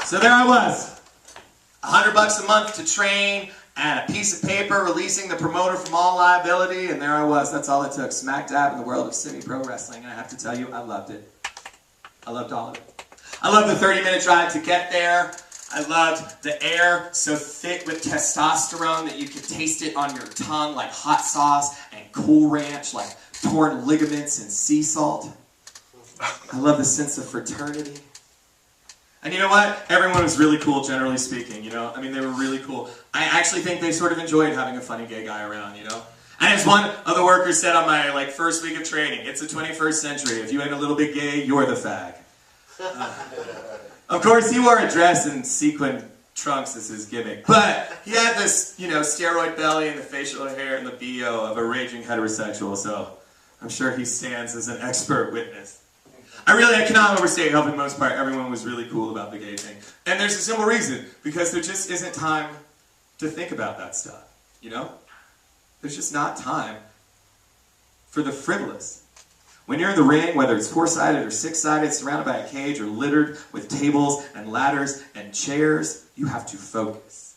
So there I was, $100 a month to train, and a piece of paper releasing the promoter from all liability, and there I was. That's all it took, smack dab in the world of semi-pro wrestling, and I have to tell you, I loved it. I loved all of it. I loved the 30-minute drive to get there. I loved the air so thick with testosterone that you could taste it on your tongue like hot sauce and Cool Ranch, like torn ligaments and sea salt. I love the sense of fraternity. And you know what? Everyone was really cool, generally speaking, you know? I mean, they were really cool. I actually think they sort of enjoyed having a funny gay guy around, you know? And as one of the workers said on my first week of training, it's the 21st century. If you ain't a little bit gay, you're the fag. Of course, he wore a dress and sequin trunks as his gimmick. But he had this, you know, steroid belly and the facial hair and the BO of a raging heterosexual, so I'm sure he stands as an expert witness. I cannot overstate how, for the most part, everyone was really cool about the gay thing. And there's a simple reason, because there just isn't time to think about that stuff, you know? There's just not time for the frivolous. When you're in the ring, whether it's 4-sided or 6-sided, surrounded by a cage or littered with tables and ladders and chairs, you have to focus.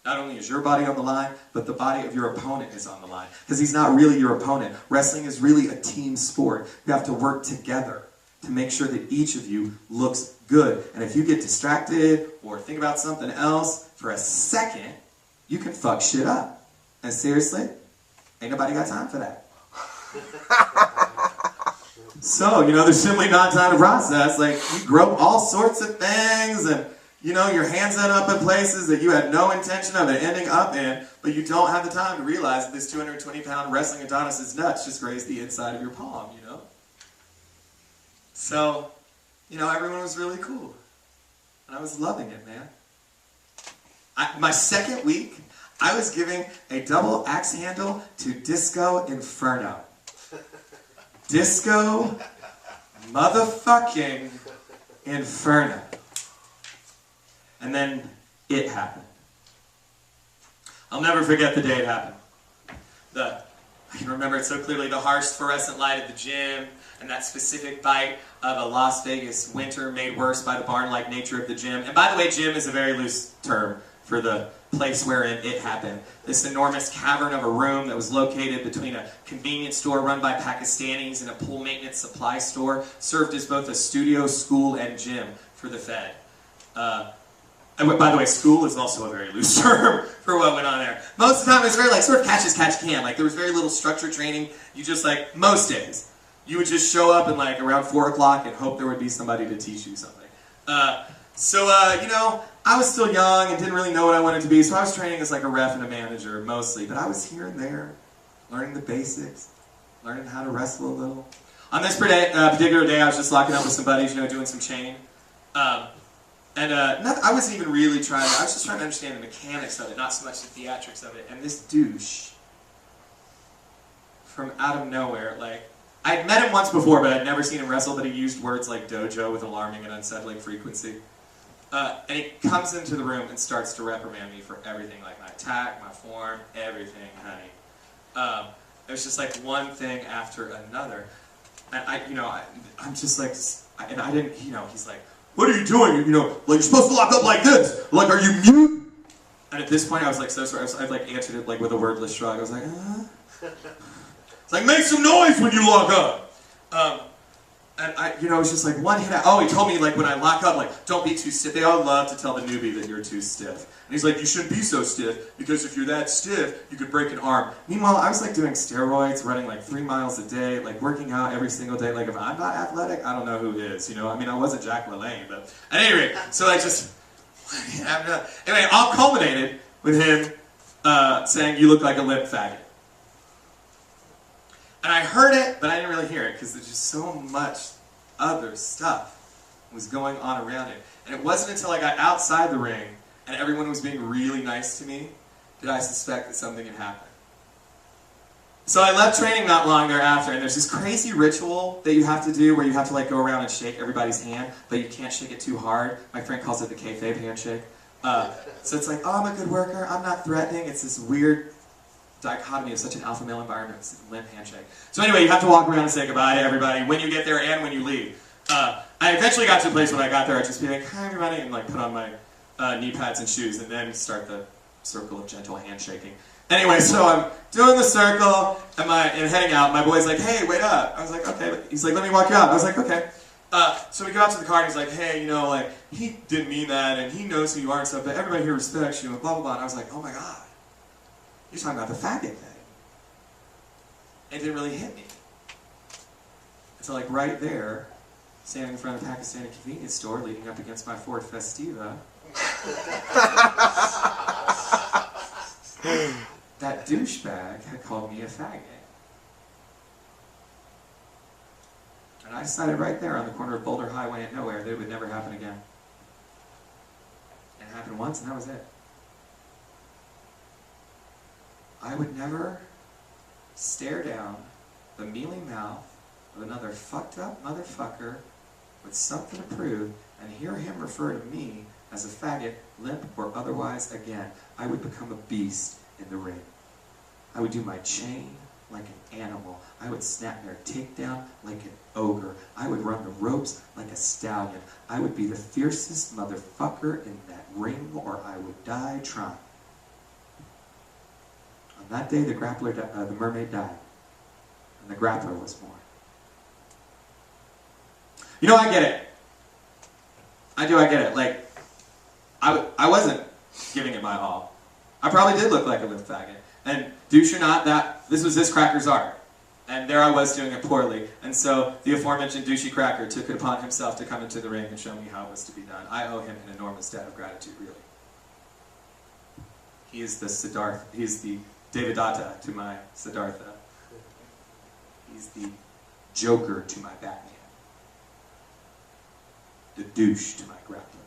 Not only is your body on the line, but the body of your opponent is on the line. Because he's not really your opponent. Wrestling is really a team sport. You have to work together to make sure that each of you looks good. And if you get distracted or think about something else for a second, you can fuck shit up. And seriously, ain't nobody got time for that. So, you know, there's simply not time to process. Like, you grow all sorts of things, and, you know, your hands end up in places that you had no intention of it ending up in, but you don't have the time to realize that this 220-pound wrestling Adonis's nuts just grazed the inside of your palm, you know? So, you know, everyone was really cool. And I was loving it, man. My second week, I was giving a double axe handle to Disco Inferno. Disco motherfucking Inferno. And then it happened. I'll never forget the day it happened. I can remember it so clearly, the harsh fluorescent light at the gym, and that specific bite of a Las Vegas winter made worse by the barn-like nature of the gym. And by the way, gym is a very loose term for the place wherein it happened. This enormous cavern of a room that was located between a convenience store run by Pakistanis and a pool maintenance supply store served as both a studio, school, and gym for the Fed. And by the way, school is also a very loose term for what went on there. Most of the time it was very sort of catch as catch can. Like, there was very little structured training. You just most days, you would just show up and around 4 o'clock and hope there would be somebody to teach you something. You know, I was still young and didn't really know what I wanted to be, so I was training as a ref and a manager mostly. But I was here and there, learning the basics, learning how to wrestle a little. On this particular day, I was just locking up with some buddies, you know, doing some chain. I wasn't even really trying, I was just trying to understand the mechanics of it, not so much the theatrics of it. And this douche, from out of nowhere, I'd met him once before, but I'd never seen him wrestle, but he used words like dojo with alarming and unsettling frequency. And he comes into the room and starts to reprimand me for everything, my attack, my form, everything, honey. It was just one thing after another. And I'm just and I didn't, he's like, what are you doing? You're supposed to lock up like this. Are you mute? And at this point, I was so sorry. I answered it with a wordless shrug. I was like, It's make some noise when you lock up. And it was just one hit out. Oh, he told me when I lock up, don't be too stiff. They all love to tell the newbie that you're too stiff. And he's like, you shouldn't be so stiff, because if you're that stiff, you could break an arm. Meanwhile, I was doing steroids, running 3 miles a day, working out every single day. If I'm not athletic, I don't know who is, I wasn't Jack LaLanne, but at any rate, so anyway, all culminated with him saying, you look like a limp faggot. And I heard it, but I didn't really hear it, because there's just so much other stuff was going on around it. And it wasn't until I got outside the ring, and everyone was being really nice to me, did I suspect that something had happened. So I left training not long thereafter, and there's this crazy ritual that you have to do, where you have to go around and shake everybody's hand, but you can't shake it too hard. My friend calls it the kayfabe handshake. So it's oh, I'm a good worker, I'm not threatening. It's this weird dichotomy of such an alpha male environment. It's a limp handshake. So anyway, you have to walk around and say goodbye to everybody when you get there and when you leave. I eventually got to a place when I got there, I'd just be like, hi everybody, and like put on my knee pads and shoes, and then start the circle of gentle handshaking. Anyway, so I'm doing the circle, and heading out. My boy's like, hey, wait up. I was like, okay. He's like, let me walk you out. I was like, okay. So we go out to the car, and he's like, hey, you know, like, he didn't mean that, and he knows who you are and stuff, but everybody here respects you, and blah, blah, blah. And I was like, oh my God, you're talking about the faggot thing. It didn't really hit me. So like right there, standing in front of the Pakistani convenience store, leaning up against my Ford Festiva, that douchebag had called me a faggot. And I decided right there on the corner of Boulder Highway and Nowhere that it would never happen again. It happened once and that was it. I would never stare down the mealy mouth of another fucked up motherfucker with something to prove and hear him refer to me as a faggot, limp or otherwise again. I would become a beast in the ring. I would do my chain like an animal. I would snap their takedown like an ogre. I would run the ropes like a stallion. I would be the fiercest motherfucker in that ring, or I would die trying. On that day, the mermaid died, and the Grappler was born. You know, I get it. I get it. Like, I wasn't giving it my all. I probably did look like a limp faggot. And douche or not, this was this cracker's art. And there I was doing it poorly. And so the aforementioned douchey cracker took it upon himself to come into the ring and show me how it was to be done. I owe him an enormous debt of gratitude, really. He is the Siddhartha. He is the Devadatta to my Siddhartha. He's the Joker to my Batman. The douche to my Grappler.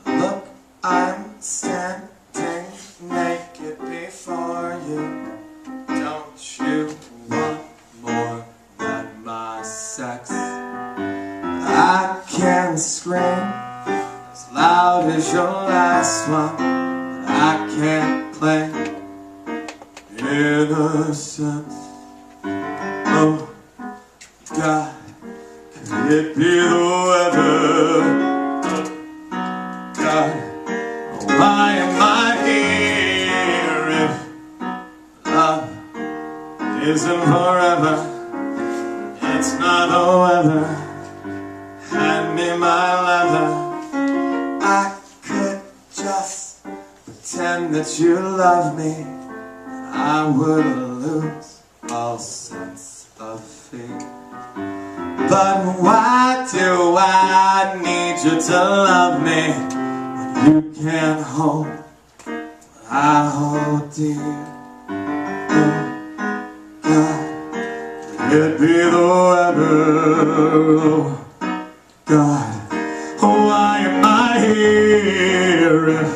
Look, I'm standing naked before you. Don't you want more than my sex? I can scream as loud as your last one, but I can't play innocence. Oh God, could it be the weather? Oh God, why am I here if love isn't forever? It's not the weather. Hand me my leather. I could just pretend that you love me, and I would lose all sense of fear. But why do I need you to love me when you can't hold what I hold dear? Oh God, could it be the weather? Oh God, why am I here if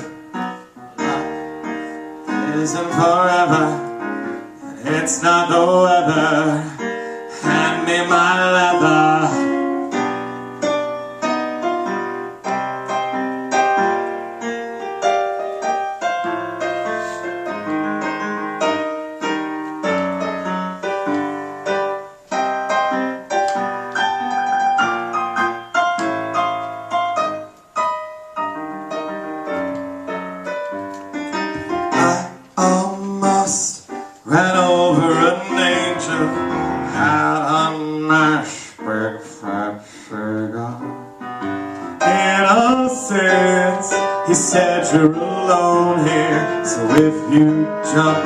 love isn't forever? And it's not the weather. Hand me my leather. Ran over an angel, had a nice big fat cigar. Innocence, he said you're alone here, so if you jump,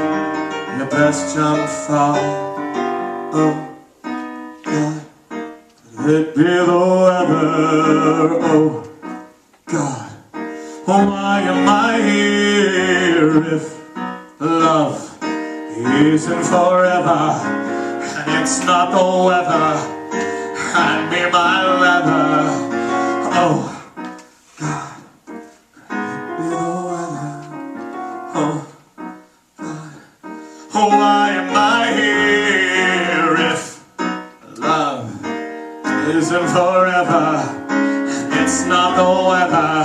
you best jump far. Oh God, could it be the weather? Oh God, why am I here if love isn't forever, and it's not the weather? Hand me my leather. Oh God, could it be the weather? Oh God, why am I here if love isn't forever, and it's not the weather?